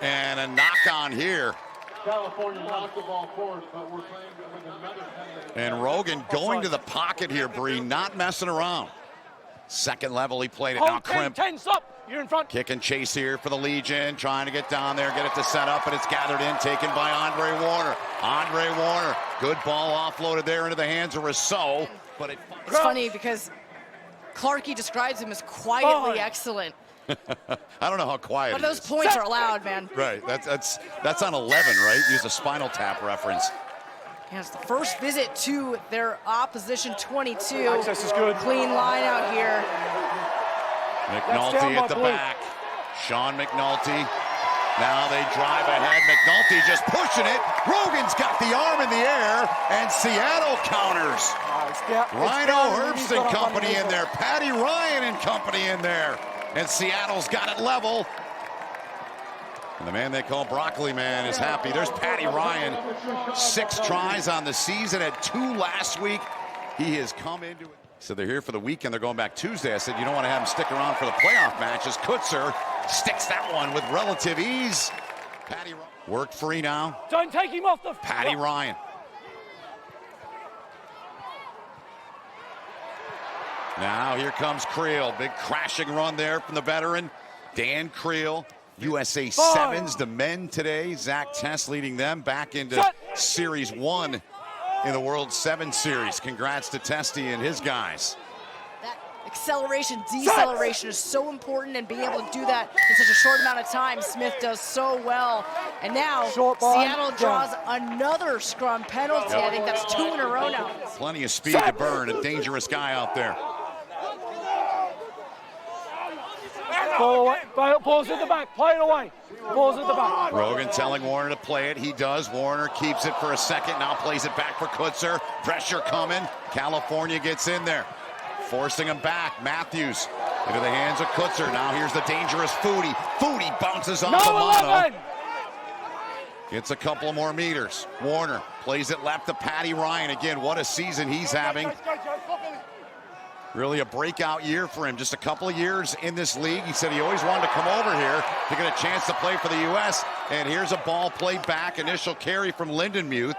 And a knock on here. California knocked the ball forward, but we're playing with another. And Rogan going to the pocket here, Bree, not messing around. Second level, he played it. Now Crimp. 10, stop. You're in front. Kick and chase here for the Legion, trying to get down there, get it to set up, and it's gathered in, taken by Andre Warner. Andre Warner, good ball offloaded there into the hands of Rousseau. But it's funny because Clarkey describes him as quietly excellent. I don't know how quiet. But those points are loud, man. Right, that's on 11, right? Use a Spinal Tap reference. Yeah, it's the first visit to their opposition 22. Access is good. Clean line out here. McNulty at the back. Sean McNulty. Now they drive ahead. McNulty just pushing it. Rogan's got the arm in the air, and Seattle counters. Rhino Herbst and company in there. Patty Ryan and company in there. And Seattle's got it level. And the man they call Broccoli Man is happy. There's Patty Ryan. 6 tries on the season, had 2 last week. He has come into it. So they're here for the weekend. They're going back Tuesday. I said, you don't want to have him stick around for the playoff matches. Kutzer sticks that one with relative ease. Patty Ryan worked free now. Don't take him off the... Patty Ryan. Now here comes Creel. Big crashing run there from the veteran. Dan Creel. USA Sevens, the men today. Zach Tess leading them back into Series 1 in the World 7 Series. Congrats to Testy and his guys. That acceleration, deceleration is so important, and being able to do that in such a short amount of time, Smith does so well. And now Seattle draws another scrum penalty. I think that's 2 in a row now. Plenty of speed to burn. A dangerous guy out there. Ball away. Ball's at the back. Play it away. Ball's at the back. Rogan telling Warner to play it. He does. Warner keeps it for a second. Now plays it back for Kutzer. Pressure coming. California gets in there. Forcing him back. Matthews into the hands of Kutzer. Now here's the dangerous Foodie. Foodie bounces off the mono. Gets a couple more meters. Warner plays it left to Patty Ryan. Again, what a season he's having. Really a breakout year for him. Just a couple of years in this league. He said he always wanted to come over here to get a chance to play for the U.S. And here's a ball played back. Initial carry from Lindenmuth.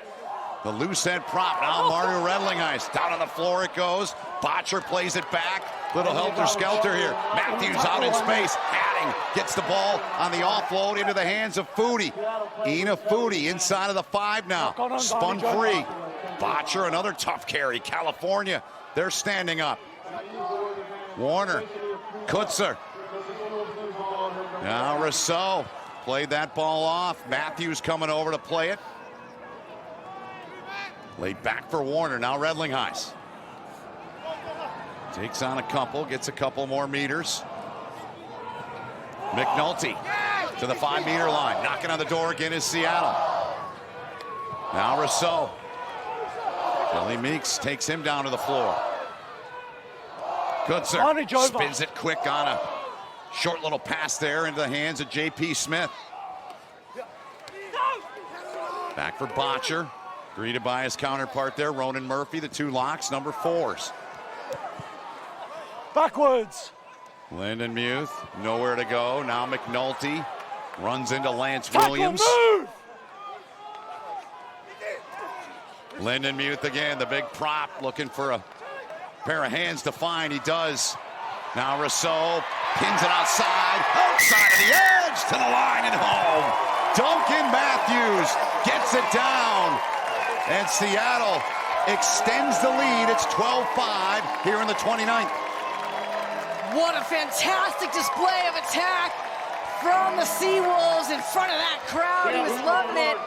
The loose end prop. Now Mario Redlingeist. Down on the floor it goes. Botcher plays it back. Little helter-skelter here. Matthews out in space. Hatting gets the ball on the offload into the hands of Foodie. Ina Foodie inside of the 5 now. Spun free. Botcher, another tough carry. California, they're standing up. Warner, Kutzer. Now Rousseau played that ball off. Matthews coming over to play it. Laid back for Warner. Now Redlingheis. Takes on a couple, gets a couple more meters. McNulty to the 5-meter line. Knocking on the door again is Seattle. Now Rousseau. Billy Meeks takes him down to the floor. Kutzer spins it quick on a short little pass there into the hands of J.P. Smith. Back for Botcher. Greeted by his counterpart there, Ronan Murphy, the 2 locks, number 4s. Backwards. Lindenmuth, nowhere to go. Now McNulty runs into Lance Williams. Move. Lindenmuth again, the big prop, looking for a pair of hands to find. He does. Now Rousseau pins it outside of the edge to the line and home. Duncan Matthews gets it down. And Seattle extends the lead. It's 12-5 here in the 29th. What a fantastic display of attack from the Seawolves in front of that crowd. He was loving it.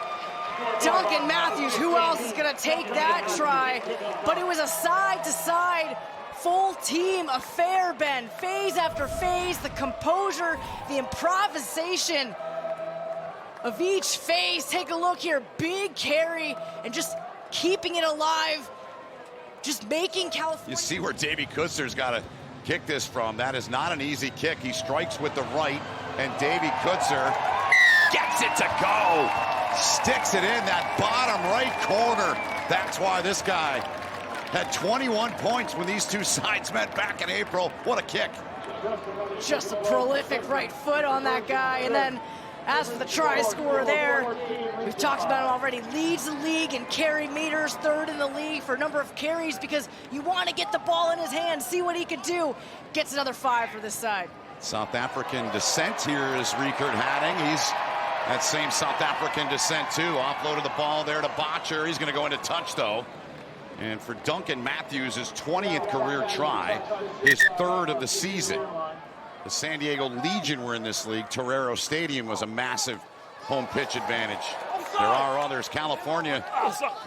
Duncan Matthews, who else is going to take that try? But it was a side-to-side, full team affair, Ben. Phase after phase, the composure, the improvisation of each phase. Take a look here, big carry, and just keeping it alive, just making California. You see where Davey Kutzer's got to kick this from. That is not an easy kick. He strikes with the right, and Davey Kutzer gets it to go. Sticks it in that bottom right corner. That's why this guy had 21 points when these two sides met back in April. What a kick. Just a prolific right foot on that guy, and then As for the try scorer there, we've talked about him already. Leads the league in carry meters, third in the league for number of carries, because you want to get the ball in his hand, see what he can do. Gets another 5 for this side. South African descent here is Riekert Hatting. He's that same South African descent too. Offloaded the ball there to Botcher. He's going to go into touch though. And for Duncan Matthews, his 20th career try, his 3rd of the season. The San Diego Legion were in this league. Torero Stadium was a massive home pitch advantage. There are others. California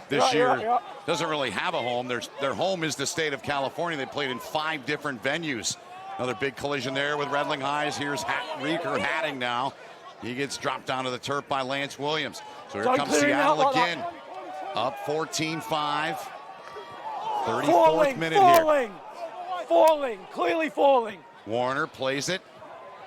this year doesn't really have a home. Their home is the state of California. They played in 5 different venues. Another big collision there with Redling Highs. Here's Riekert Hatting now. He gets dropped down to the turf by Lance Williams. So here comes Seattle again. Up 14-5. 34th minute here. Falling, clearly falling. Warner plays it.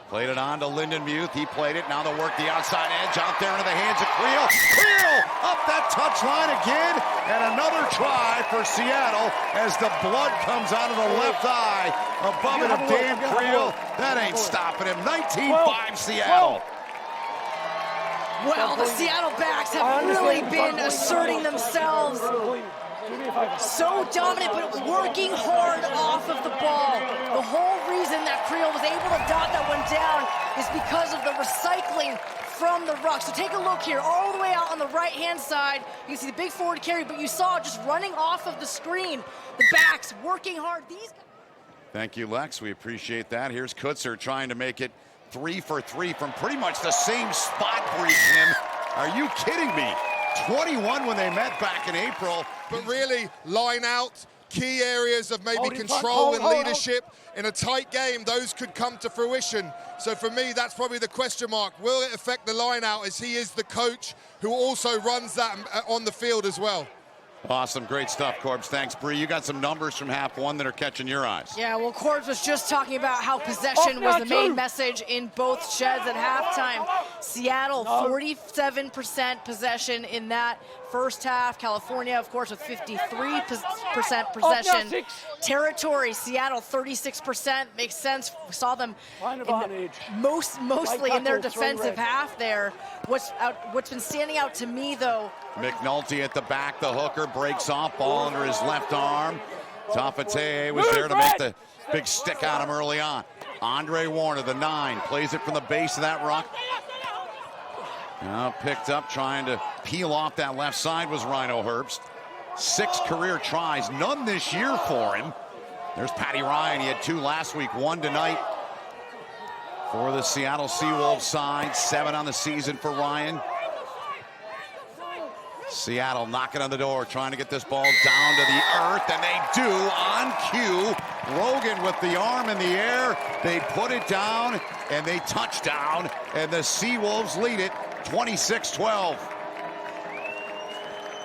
Played it on to Lyndon Muth. He played it. Now they'll work the outside edge out there into the hands of Creel. Creel up that touchline again. And another try for Seattle as the blood comes out of the left eye. Above it of Dan Creel. That ain't stopping him. 19-5 Seattle. Well, the Seattle backs have really been asserting themselves. So dominant, but working hard off of the ball. The whole reason that Creel was able to dot that one down is because of the recycling from the ruck. So take a look here, all the way out on the right-hand side. You can see the big forward carry, but you saw just running off of the screen. The backs working hard. Thank you, Lex. We appreciate that. Here's Kutzer trying to make it 3 for 3 from pretty much the same spot, Tim. Are you kidding me? 21 when they met back in April. But really, line out, key areas of maybe control and leadership. In a tight game, those could come to fruition. So for me, that's probably the question mark. Will it affect the line out, as he is the coach who also runs that on the field as well? Awesome, great stuff, Corbs. Thanks, Bree. You got some numbers from half one that are catching your eyes. Yeah, well, Corbs was just talking about how possession was the main message in both sheds at halftime. Seattle, 47% possession in that first half. California, of course, with 53% possession. Territory, Seattle, 36%. Makes sense. We saw them mostly in their defensive half there. What's been standing out to me, though, McNulty at the back, the hooker breaks off, ball under his left arm. Tafate was there to make the big stick on him early on. Andre Warner, the 9, plays it from the base of that ruck. Now picked up, trying to peel off that left side was Rhino Herbst. 6 career tries, none this year for him. There's Patty Ryan, he had 2 last week, 1 tonight for the Seattle Seawolves side. 7 on the season for Ryan. Seattle knocking on the door, trying to get this ball down to the earth, and they do on cue. Rogan with the arm in the air. They put it down, and they touch down, and the Seawolves lead it 26-12.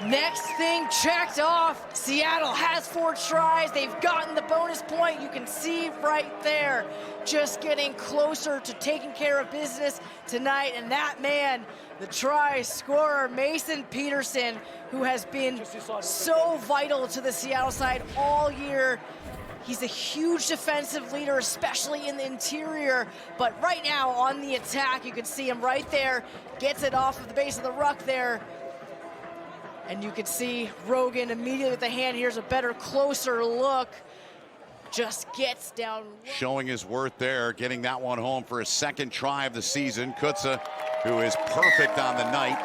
Next thing checked off. Seattle has 4 tries. They've gotten the bonus point. You can see right there, just getting closer to taking care of business tonight. And that man, the try scorer, Mason Peterson, who has been so vital to the Seattle side all year. He's a huge defensive leader, especially in the interior. But right now on the attack, you can see him right there. Gets it off of the base of the ruck there. And you can see Rogan immediately with the hand. Here's a better, closer look. Just gets down. Showing his worth there, getting that one home for his 2nd try of the season. Kutza, who is perfect on the night.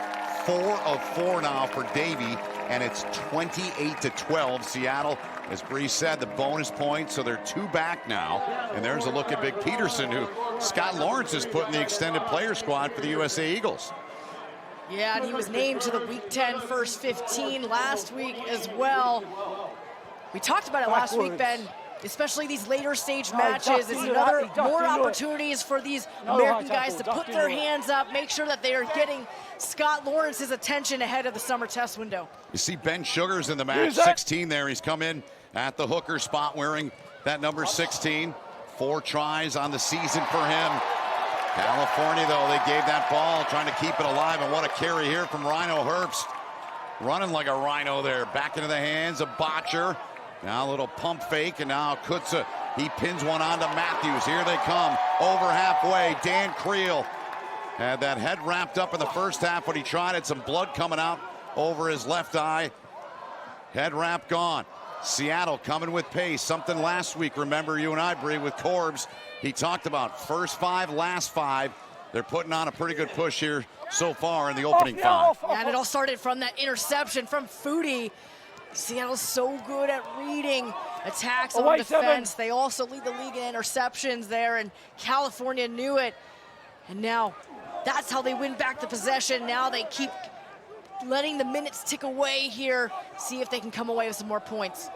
4 of 4 now for Davey, and it's 28-12. Seattle, as Bree said, the bonus point, so they're 2 back now. And there's a look at Big Peterson, who Scott Lawrence has put in the extended player squad for the USA Eagles. Yeah, and he was named to the Week 10 first 15 last week as well. We talked about it last week, Ben, especially these later stage matches. It's more opportunities for these American guys to put their hands up, make sure that they are getting Scott Lawrence's attention ahead of the summer test window. You see Ben Sugars in the match, 16 there. He's come in at the hooker spot wearing that number 16. 4 tries on the season for him. California, though, they gave that ball, trying to keep it alive, and what a carry here from Rhino Herbst. Running like a rhino there, back into the hands of Botcher. Now a little pump fake, and now Kutza, he pins one on to Matthews. Here they come, over halfway, Dan Creel. Had that head wrapped up in the first half when he tried it. Some blood coming out over his left eye. Head wrap gone. Seattle coming with pace. Something last week, remember you and I, Bree, with Corbs. He talked about first 5, last 5. They're putting on a pretty good push here so far in the opening 5. Yeah, and it all started from that interception from Foodie. Seattle's so good at reading attacks on defense. They also lead the league in interceptions there, and California knew it. And now that's how they win back the possession. Now they keep letting the minutes tick away here, see if they can come away with some more points.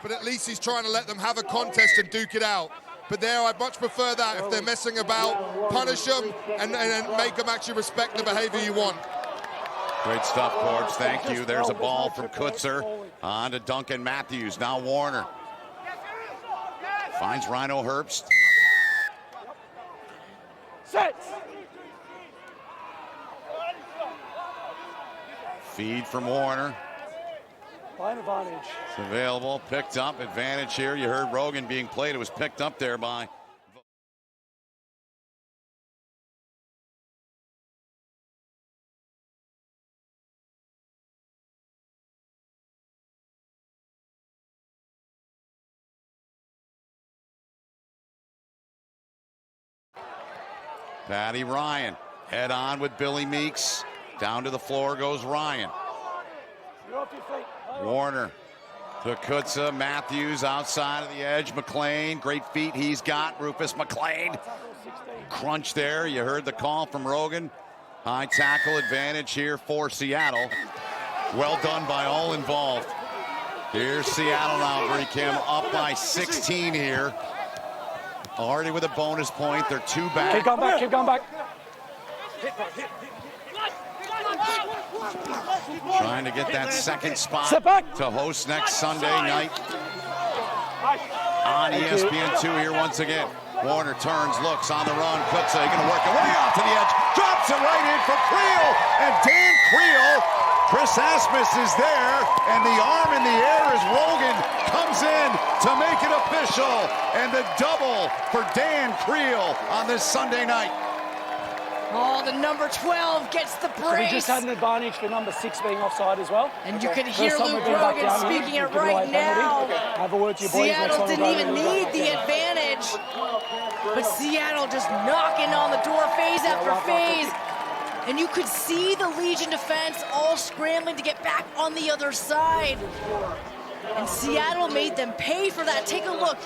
But at least he's trying to let them have a contest and duke it out. But there, I'd much prefer that. If they're messing about, punish them and make them actually respect the behavior you want. Great stuff, Corbs. Thank you. There's a ball from Kutzer on to Duncan Matthews. Now Warner finds Rhino Herbst. Set. Feed from Warner. Line advantage. It's available, picked up, advantage here. You heard Rogan being played. It was picked up there by Patty Ryan. Head on with Billy Meeks. Down to the floor goes Ryan. You're off your feet. Warner to Kutza. Matthews outside of the edge. McLean, great feet he's got. Rufus McLean. Crunch there. You heard the call from Rogan. High tackle advantage here for Seattle. Well done by all involved. Here's Seattle now, Bree Kim, up by 16 here. Already with a bonus point. They're 2 back. Keep going back, keep going back. Trying to get that second spot to host next Sunday night on ESPN 2 here once again. Warner turns, looks on the run. Kutza, he's going to work it way off to the edge. Drops it right in for Creel. And Dan Creel, Chris Asmus is there. And the arm in the air as Rogan comes in to make it official. And the double for Dan Creel on this Sunday night. Oh, the number 12 gets the brace. So we just had an advantage for number 6 being offside as well. And you can hear Luke Rogan speaking it right now. Have a word to your boys. Seattle didn't even need the advantage. But Seattle just knocking on the door phase after phase. And you could see the Legion defense all scrambling to get back on the other side. And Seattle made them pay for that. Take a look.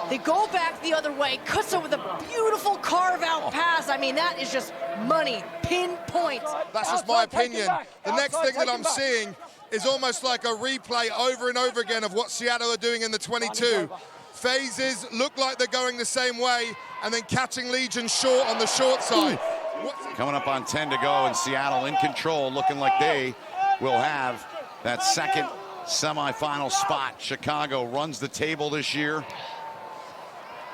They go back the other way. Kutza with a beautiful carve-out pass. I mean, that is just money. Pinpoint. That's just my opinion. The next thing that I'm seeing is almost like a replay over and over again of what Seattle are doing in the 22. Phases look like they're going the same way, and then catching Legion short on the short side. Coming up on 10 to go, and Seattle in control, looking like they will have that second semifinal spot. Chicago runs the table this year.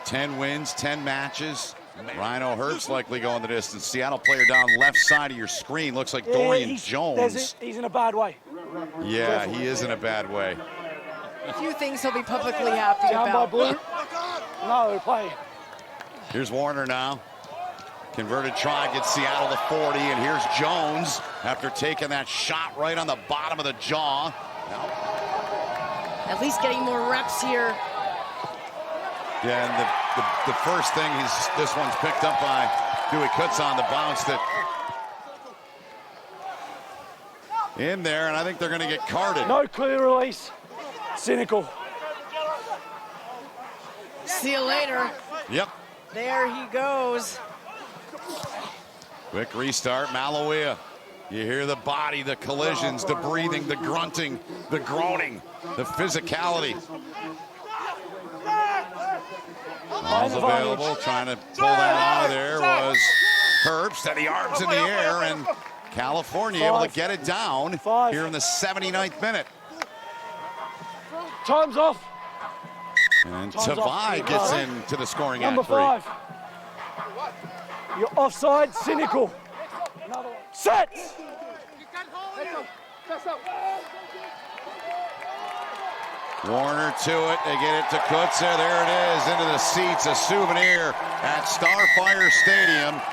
10 wins, 10 matches. Rhino Herbst likely going the distance. Seattle player down left side of your screen. Looks like Dorian Jones. He's in a bad way. Yeah, he is in a bad way. A few things he'll be publicly happy Down about. by blue. No, play. Here's Warner now. Converted try, gets Seattle to 40, and here's Jones after taking that shot right on the bottom of the jaw. At least getting more reps here. Yeah, and the first thing is this one's picked up by Dewey Kutz on the bounce that in there, and I think they're going to get carded. No clear release. Cynical. See you later. Yep. There he goes. Quick restart, Malawea. You hear the body, the collisions, the breathing, the grunting, the groaning, the physicality. Ball's available, trying to pull that out of there was Herbst, and the arms in the air, and California able to get it down here in the 79th minute. Time's off. And Tavai gets into the scoring Number act 3. 5. You're offside, cynical. Another one. Set! Warner to it, they get it to Kutzer, there it is, into the seats, a souvenir at Starfire Stadium.